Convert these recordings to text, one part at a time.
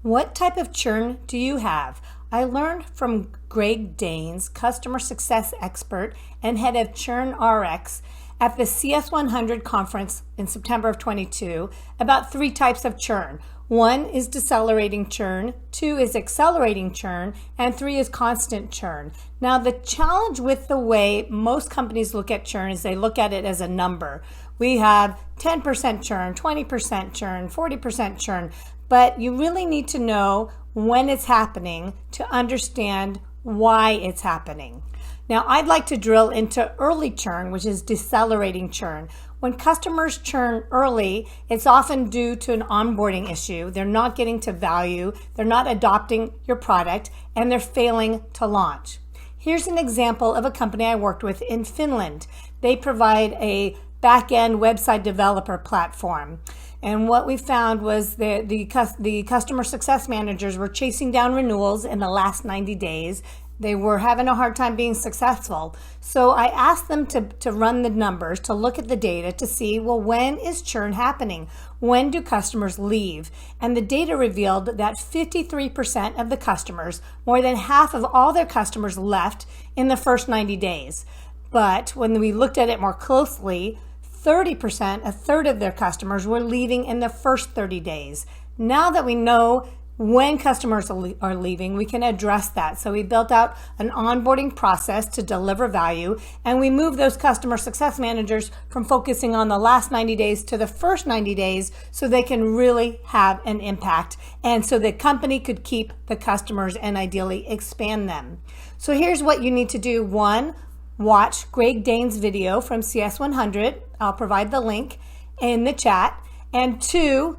What type of churn do you have? I learned from Greg Daines, customer success expert and head of ChurnRX at the CS100 conference in September of 22 about 3 types of churn. 1 is decelerating churn, 2 is accelerating churn, and 3 is constant churn. Now, the challenge with the way most companies look at churn is they look at it as a number. We have 10% churn, 20% churn, 40% churn, but you really need to know when it's happening to understand why it's happening. Now, I'd like to drill into early churn, which is decelerating churn. When customers churn early, it's often due to an onboarding issue. They're not getting to value, they're not adopting your product, and they're failing to launch. Here's an example of a company I worked with in Finland. They provide a back-end website developer platform. And what we found was the customer success managers were chasing down renewals in the last 90 days. They were having a hard time being successful. So I asked them to run the numbers, to look at the data to see, well, when is churn happening? When do customers leave? And the data revealed that 53% of the customers, more than half of all their customers, left in the first 90 days. But when we looked at it more closely, 30%, a third of their customers, were leaving in the first 30 days. Now that we know when customers are leaving, we can address that. So we built out an onboarding process to deliver value, and we moved those customer success managers from focusing on the last 90 days to the first 90 days so they can really have an impact, and so the company could keep the customers and ideally expand them. So here's what you need to do. 1, watch Greg Daines' video from CS100. I'll provide the link in the chat. And 2,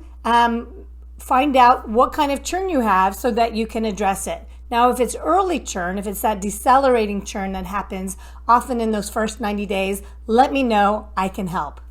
find out what kind of churn you have so that you can address it. Now, if it's early churn, if it's that decelerating churn that happens often in those first 90 days, let me know. I can help.